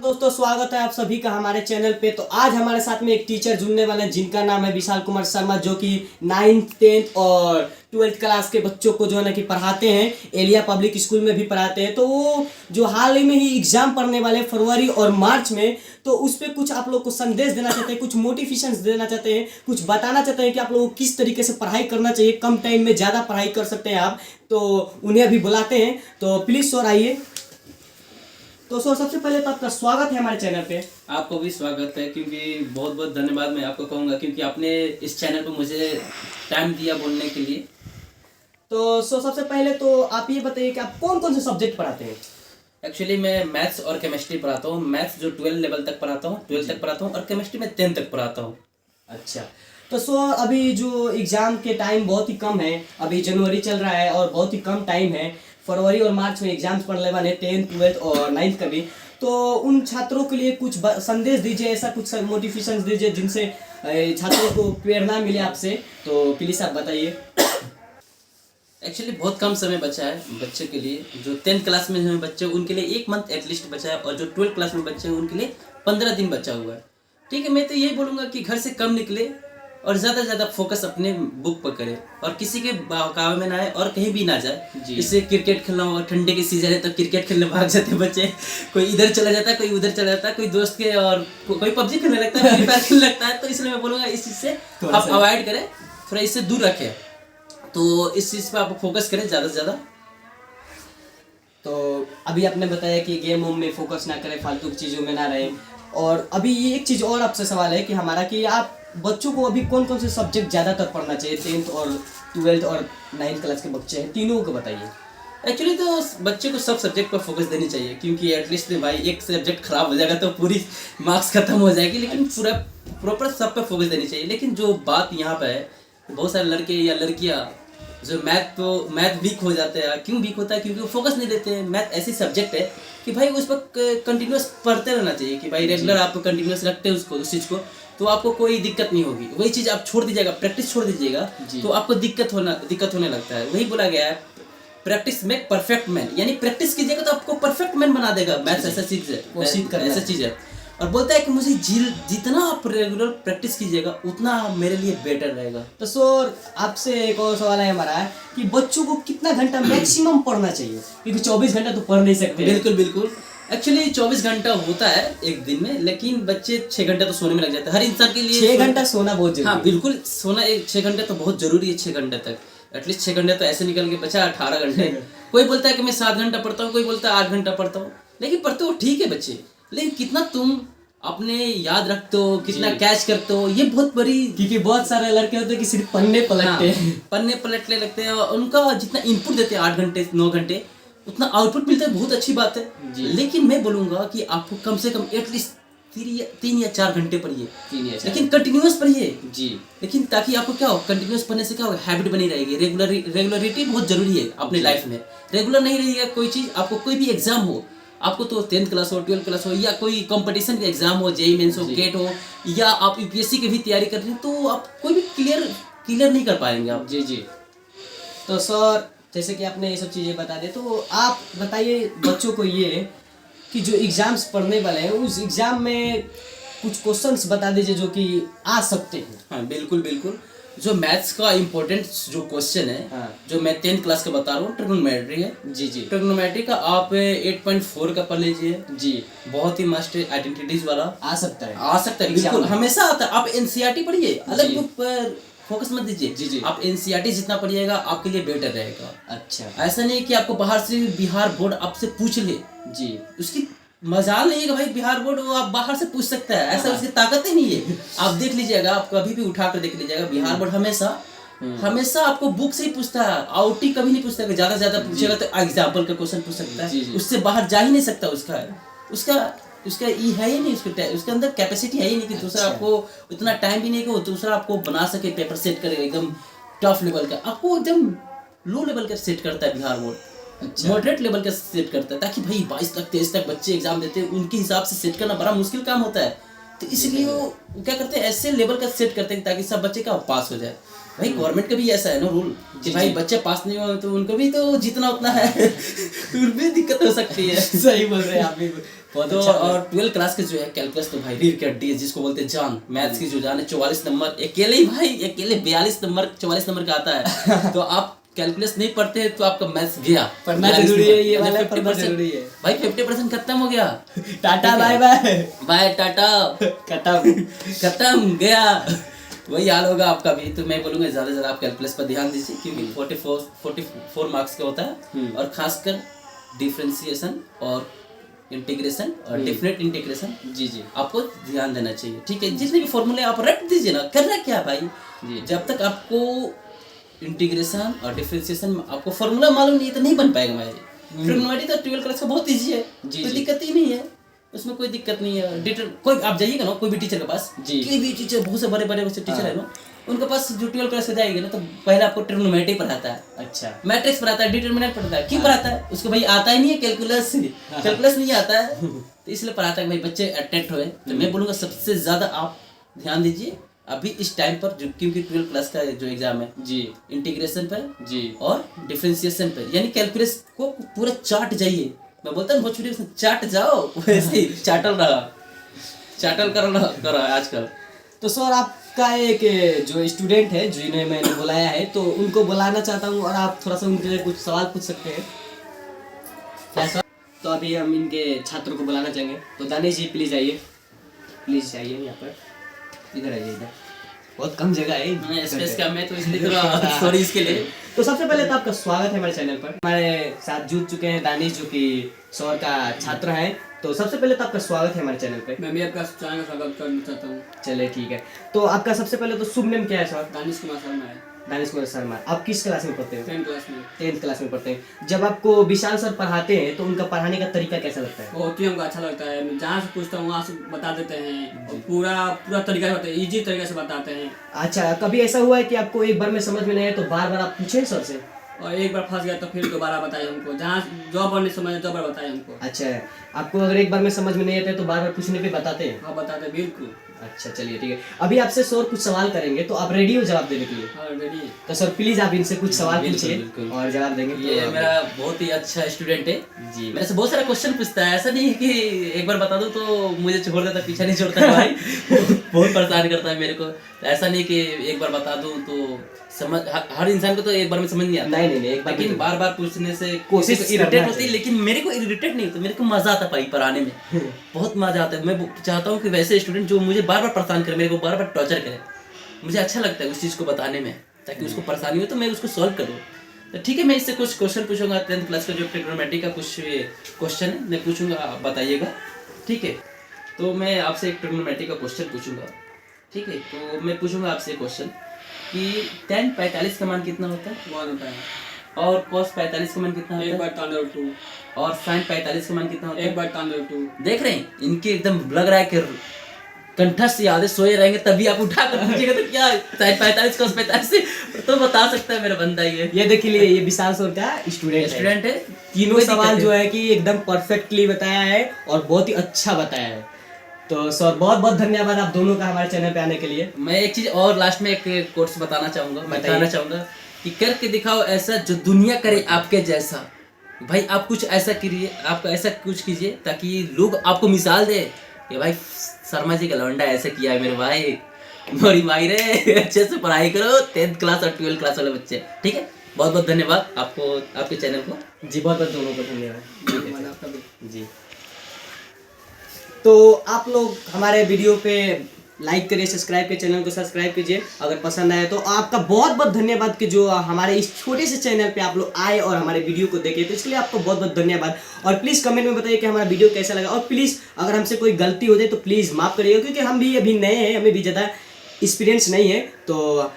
दोस्तों, स्वागत है आप सभी का हमारे चैनल पे। तो आज हमारे साथ में एक टीचर जुड़ने वाले हैं जिनका नाम है विशाल कुमार शर्मा, जो कि 9th 10th और 12th क्लास के बच्चों को जो है ना कि पढ़ाते हैं। एलिया पब्लिक स्कूल में भी पढ़ाते हैं। तो वो जो हाल ही में ही एग्जाम पढ़ने वाले हैं फरवरी और मार्च में, तो उस पर कुछ आप लोग को संदेश देना चाहते हैं, कुछ मोटिवेशन देना चाहते हैं, कुछ बताना चाहते हैं कि आप लोगों को किस तरीके से पढ़ाई करना चाहिए, कम टाइम में ज़्यादा पढ़ाई कर सकते हैं आप। तो उन्हें अभी बुलाते हैं। तो प्लीज़ सर आइए। तो सर, सबसे पहले तो आपका स्वागत है हमारे चैनल पे। आपको भी स्वागत है, क्योंकि बहुत बहुत धन्यवाद मैं आपको कहूँगा, क्योंकि आपने इस चैनल पर मुझे टाइम दिया बोलने के लिए। तो सर, सबसे पहले तो आप ये बताइए कि आप कौन कौन से सब्जेक्ट पढ़ाते हैं। एक्चुअली मैं मैथ्स और केमिस्ट्री पढ़ाता हूँ। मैथ्स जो 12 लेवल तक पढ़ाता हूँ, 12 तक पढ़ाता हूँ, और केमिस्ट्री में 10 तक पढ़ाता हूँ। अच्छा, तो सर अभी जो एग्ज़ाम के टाइम बहुत ही कम है, अभी जनवरी चल रहा है और बहुत ही कम टाइम है। फरवरी और मार्च में एग्जाम्स पढ़ने वाले 10th 12th और 9th का भी। तो उन छात्रों के लिए कुछ संदेश दीजिए, ऐसा कुछ मोटिवेशन दीजिए जिनसे छात्रों को प्रेरणा मिले आपसे। तो प्लीज़ आप बताइए। एक्चुअली बहुत कम समय बचा है बच्चे के लिए। जो 10th क्लास में हैं बच्चे, उनके लिए 1 मंथ एटलीस्ट बचा है, और जो 12th क्लास में बच्चे हैं उनके लिए 15 दिन बचा हुआ है। ठीक है, मैं तो यही बोलूँगा कि घर से कम निकले और ज़्यादा से ज़्यादा फोकस अपने बुक पर करे, और किसी के बहकावे में ना आए और कहीं भी ना जाए। जैसे क्रिकेट खेलना होगा, ठंडे के सीजन है तो क्रिकेट खेलने भाग जाते हैं बच्चे। कोई इधर चला जाता है, कोई उधर चला जाता है, कोई दोस्त के, और कोई पबजी खेलने लगता है, फ्री फायर खेलने लगता है। तो इसलिए मैं बोलूँगा इस चीज़ से आप अवॉइड करें, थोड़ा इससे दूर रखें। तो इस चीज़ पर आप फोकस करें ज़्यादा से ज़्यादा। तो अभी आपने बताया कि गेम वूम में फोकस ना करें, फालतू की चीज़ों में ना रहें। और अभी ये एक चीज़ और आपसे सवाल है कि हमारा कि आप बच्चों को अभी कौन कौन से सब्जेक्ट ज़्यादातर पढ़ना चाहिए। 10th और 12th और 9th क्लास के बच्चे हैं, तीनों को बताइए। एक्चुअली तो बच्चे को सब सब्जेक्ट पर फोकस देनी चाहिए, क्योंकि एटलीस्ट भाई एक सब्जेक्ट खराब हो जाएगा तो पूरी मार्क्स खत्म हो जाएगी। लेकिन पूरा प्रॉपर सब पे फोकस देनी चाहिए। लेकिन जो बात यहाँ पे है, बहुत सारे लड़के या लड़कियाँ जो मैथ वीक हो जाते हैं। क्यों वीक होता है? क्योंकि वो फोकस नहीं देते हैं। मैथ ऐसी सब्जेक्ट है कि भाई उस पर कंटिन्यूस पढ़ते रहना चाहिए, कि भाई रेगुलर आप कंटिन्यूस रखते हैं उसको, उस चीज़ को, तो आपको कोई दिक्कत नहीं होगी। वही चीज़ आप छोड़ दीजिएगा, प्रैक्टिस छोड़ दीजिएगा, तो आपको दिक्कत होने लगता है। वही बोला गया है, प्रैक्टिस मेक परफेक्ट मैन, यानी प्रैक्टिस कीजिएगा तो आपको परफेक्ट मैन बना देगा। मैथ्स ऐसा चीज़ है, ऐसा चीज़ है। और बोलता है कि मुझे जितना आप रेगुलर प्रैक्टिस कीजिएगा उतना मेरे लिए बेटर रहेगा। तो सर, आपसे एक और सवाल है हमारा कि बच्चों को कितना घंटा मैक्सिमम पढ़ना चाहिए, क्योंकि 24 घंटा तो पढ़ नहीं सकते। बिल्कुल बिल्कुल। एक्चुअली 24 घंटा होता है एक दिन में, लेकिन बच्चे 6 घंटा तो सोने में लग जाते हैं। हर इंसान के लिए 6 घंटा सोना बहुत जरूरी है। हाँ बिल्कुल, सोना 6 घंटे तो बहुत जरूरी है। 6 घंटे तक एटलीस्ट 6 घंटे तो ऐसे निकल के बचा 18 घंटे। कोई बोलता है कि मैं 7 घंटा पढ़ता हूँ, कोई बोलता है 8 घंटा पढ़ता हूँ। लेकिन पढ़ते हो ठीक है बच्चे, लेकिन कितना तुम अपने याद रखते हो, कितना कैच करते हो, ये बहुत बड़ी। क्योंकि बहुत सारे लड़के होते हैं कि सिर्फ पढ़ने पलटते हैं। पढ़ने पलटने लगते हैं, और उनका जितना इनपुट देते हैं 8 घंटे 9 घंटे, उतना आउटपुट मिलता है, बहुत अच्छी बात है। लेकिन मैं बोलूँगा कि आपको कम से कम एटलीस्ट 3 या 4 घंटे पढ़िए, लेकिन कंटिन्यूस पढ़िए जी। लेकिन ताकि आपको क्या हो, कंटिन्यूस पढ़ने से क्या हो, हैबिट बनी रहेगी। रेगुलरिटी बहुत जरूरी है अपने लाइफ में। रेगुलर नहीं रहेगा कोई चीज़, आपको कोई भी एग्जाम हो, आपको तो 10th क्लास हो, 12th क्लास हो, या कोई कंपटीशन का एग्जाम हो, जेईई मेंस हो, गेट हो, या आप यूपीएससी की भी तैयारी कर रहे हैं, तो आप कोई भी क्लियर नहीं कर पाएंगे आप। जी। तो सर, जैसे कि आपने ये सब चीज़ें बता दी, तो आप बताइए बच्चों को ये कि जो एग्ज़ाम्स पढ़ने वाले हैं उस एग्ज़ाम में कुछ क्वेश्चंस बता दीजिए जो कि आ सकते हैं। हाँ बिल्कुल बिल्कुल। जो मैथ्स का इम्पोर्टेंट जो क्वेश्चन है, हाँ। जो मैं 10th क्लास का बता रहा हूँ, ट्रिग्नोमेट्री है जी। ट्रिग्नोमेट्री का आप 8.4 का पढ़ लीजिए जी। बहुत ही मस्ट आइडेंटिटीज वाला आ सकता है बिल्कुल, हमेशा आता है। आप एनसीईआरटी पढ़िए, अलग बुक पर फोकस मत दीजिए जी। आप एनसीईआरटी जितना पढ़िएगा आपके लिए बेटर रहेगा। अच्छा, ऐसा नहीं कि आपको बाहर से बिहार बोर्ड आपसे पूछ ले जी, उसकी मजाल नहीं है कि भाई बिहार बोर्ड वो आप बाहर से पूछ सकता है, ऐसा उसकी ताकत ही नहीं है। आप देख लीजिएगा, आप कभी भी उठा कर देख लीजिएगा, बिहार बोर्ड हमेशा आपको बुक से ही पूछता है, आउटी कभी नहीं पूछता है। ज्यादा पूछेगा तो एग्जाम्पल का क्वेश्चन पूछ सकता है, उससे बाहर जा ही नहीं सकता। उसका ये है ही नहीं, उसके अंदर कैपेसिटी है ही नहीं कि दूसरा आपको इतना टाइम भी नहीं कि वो दूसरा आपको बना सके, पेपर सेट करेगा एकदम टफ लेवल का। आपको एकदम लो लेवल का सेट करता है बिहार बोर्ड, मॉडरेट लेवल का सेट करता है, ताकि भाई 22 लाख 23 लाख बच्चे एग्जाम देते हैं, उनके हिसाब से सेट करना बड़ा मुश्किल काम होता है। तो इसलिए वो क्या करते हैं, ऐसे लेवल का सेट करते हैं ताकि सब बच्चे का पास हो जाए। भाई गवर्नमेंट का भी ऐसा है ना रूल कि भाई बच्चे पास नहीं हुए तो उनको भी तो जितना उतना है, उनमें दिक्कत हो सकती है। सही बोल रहे हैं आप भी। बहुत तो अच्छा और 12 क्लास के जो है कैलकुलस तो भाई रीढ़ की हड्डी है, जिसको बोलते हैं जान। मैथ्स की जो जान है 44 नंबर अकेले ही भाई, अकेले 42 नंबर 44 नंबर का आता है। तो आप कैलकुलस नहीं पढ़ते हैं तो आपका मैथ्स गया। पढ़ना 42 जरूरी है, नंबर। ये वाला 50% पढ़ना जरूरी है भाई 50% खत्म हो गया। Tata bye bye bye tata खत्म। खत्म गया। वही हाल होगा आपका भी। तो मैं बोलूंगा ज्यादा से ज्यादा आप कैलकुलस पर ध्यान दीजिए, क्योंकि 44 मार्क्स का होता है, और खासकर डिफरेंशिएशन और इंटीग्रेशन और डेफिनेट इंटीग्रेशन जी जी आपको ध्यान देना चाहिए। ठीक है, जितने भी फॉर्मूले आप रट दीजिए ना, करना क्या भाई जी। जब तक आपको इंटीग्रेशन और डिफरेंशिएशन आपको फॉर्मूला मालूम नहीं है तो नहीं बन पाएगा भाई। ट्रिग्नोमेट्री तो 12 क्लास का बहुत इजी है, जी, कोई जी। दिक्कत ही नहीं है उसमें, कोई दिक्कत नहीं है। कोई आप जाइएगा ना कोई भी टीचर के पास, जी। कोई भी टीचर, बहुत से बड़े बड़े टीचर है ना, उनके पास जो 12 क्लास में जाएंगे ना तो पहले आपको ट्रिग्नोमेट्री पढ़ाता है, अच्छा मैट्रिक्स पढ़ाता है, डिटरमिनेंट पढ़ाता है। क्यों पढ़ाता है? उसको भाई आता ही नहीं है कैलकुलस, कैलकुलस नहीं आता है तो इसलिए पढ़ाता है भाई बच्चे अट्रैक्ट हुए। तो मैं बोलूँगा सबसे ज्यादा आप ध्यान दीजिए अभी इस टाइम पर, क्योंकि 12 क्लास का जो एग्जाम है जी इंटीग्रेशन पर जी और डिफरेंशिएशन पर, यानी कैलकुलस को पूरा चाट जाइए। मैं बोलता हूँ भोजपुरी में चाट जाओ, वैसे ही चाटल रहा, चाटल कर रहा है आजकल। तो सर आपका एक जो स्टूडेंट है जिन्हें मैंने बुलाया है, तो उनको बुलाना चाहता हूँ और आप थोड़ा सा उनके लिए कुछ सवाल पूछ सकते हैं क्या सर? तो अभी हम इनके छात्रों को बुलाना चाहेंगे। तो दानिश जी प्लीज आइए, प्लीज आइए यहाँ पर, इधर आइए, इधर बहुत कम जगह है, स्पेस का मैं तो इसलिए थोड़ा सॉरी इसके लिए। तो सबसे पहले तो आपका स्वागत है हमारे चैनल पर। हमारे साथ जुड़ चुके हैं दानिश जो कि सर का छात्र हैं। तो सबसे पहले तो आपका स्वागत है हमारे चैनल पे। मैं भी आपका चैनल का स्वागत करना चाहता हूँ। चलिए ठीक है। तो आपका सबसे पहले तो शुभ नेम क्या है सर? दानिश कुमार शर्मा है। दानिश कुमार शर्मा। आप किस क्लास में पढ़ते हो? 10th क्लास में। 10th क्लास में पढ़ते हैं। जब आपको विशाल सर पढ़ाते हैं तो उनका पढ़ाने का तरीका कैसा लगता है? बहुत ही हमको अच्छा लगता है। मैं जहाँ से पूछता हूँ वहाँ से बता देते हैं और पूरा तरीका से बताते हैं, ईजी तरीके से बताते हैं। अच्छा, कभी ऐसा हुआ है कि आपको एक बार में समझ में नहीं आया तो बार बार आप पूछे सर से? और एक बार फंस गया तो फिर दोबारा बताए हमको, जहाँ जो बार नहीं समझ दो बार बताए हमको। अच्छा, आपको अगर एक बार में समझ में नहीं आता है तो बार बार पूछने पे बताते हैं? हाँ बताते बिल्कुल। अच्छा चलिए ठीक है। अभी आपसे सर कुछ सवाल करेंगे तो आप रेडी हो जवाब देने के लिए? हाँ रेडी। तो सर प्लीज आप इनसे कुछ सवाल बिल्कुल, पूछिए बिल्कुल। और जवाब देंगे। ये तो मेरा बहुत ही अच्छा स्टूडेंट है जी। मेरे से बहुत सारा क्वेश्चन पूछता है। ऐसा नहीं है कि एक बार बता दूं तो मुझे छोड़ देता, पीछा नहीं छोड़ता है भाई। बहुत परेशान करता है मेरे को। ऐसा नहीं कि एक बार बता दूं तो समझ, हर इंसान को तो एक बार में समझ नहीं आता। नहीं, एक बार लेकिन बार बार पूछने से कोशिश इरिटेट करना होती है, चाहिए। लेकिन मेरे को इरिटेट नहीं होता, मेरे को मजा आता है पढ़ाने में। बहुत मजा आता है। मैं चाहता हूँ कि वैसे स्टूडेंट जो मुझे बार बार परेशान करे, मेरे को बार बार टॉर्चर करे, मुझे अच्छा लगता है उस चीज़ को बताने में, ताकि उसको परेशानी हो तो मैं उसको सॉल्व करूँ। तो ठीक है, मैं इससे कुछ क्वेश्चन पूछूंगा। 10th क्लास का जो ट्रिग्नोमेट्री का कुछ क्वेश्चन है मैं पूछूंगा, आप बताइएगा। ठीक है, तो मैं आपसे एक ट्रिग्नोमेट्री का क्वेश्चन पूछूंगा। ठीक है, तो मैं पूछूंगा आपसे क्वेश्चन कि tan 45 का मान कितना होता है, 1 होता है। और cos 45 का मान कितना होता है, 1/2, और sin 45 का मान कितना होता है, 1/2। देख रहे हैं इनके एकदम लग रहा है कि कंठस्थ यादें सोए रहेंगे, तभी आप उठा कर पूछिएगा तो क्या sin 45 cos 45 तो बता सकता है मेरा बंदा। ये देखिए लिए ये विशाल सर का स्टूडेंट है। तीनों कोई सवाल दिक्कत जो नहीं। है कि एकदम परफेक्टली बताया है और बहुत ही अच्छा बताया है। तो सर बहुत बहुत धन्यवाद आप दोनों का हमारे चैनल पे आने के लिए। मैं एक चीज और लास्ट में एक कोट्स बताना चाहूंगा, बताइए। बताना चाहूंगा कि करके दिखाओ ऐसा जो दुनिया करे आपके जैसा। भाई आप कुछ ऐसा करिए, आप ऐसा कुछ कीजिए ताकि लोग आपको मिसाल दे कि भाई शर्मा जी का लौंडा ऐसा किया है मेरे भाई, मोरी भाई रे अच्छे से पढ़ाई करो 10th क्लास और 12th क्लास वाले बच्चे। ठीक है, बहुत बहुत धन्यवाद आपको, आपके चैनल को। जी बहुत बहुत दोनों को धन्यवाद। मैंने आपका भी। जी, तो आप लोग हमारे वीडियो पे लाइक करिए, सब्सक्राइब के चैनल को सब्सक्राइब कीजिए अगर पसंद आए तो। आपका बहुत बहुत धन्यवाद कि जो हमारे इस छोटे से चैनल पे आप लोग आए और हमारे वीडियो को देखे, तो इसलिए आपको बहुत बहुत धन्यवाद। और प्लीज़ कमेंट में बताइए कि हमारा वीडियो कैसा लगा, और प्लीज़ अगर हमसे कोई गलती हो जाए तो प्लीज़ माफ़ करिएगा, क्योंकि हम भी अभी नए हैं, हमें भी ज़्यादा एक्सपीरियंस नहीं है। तो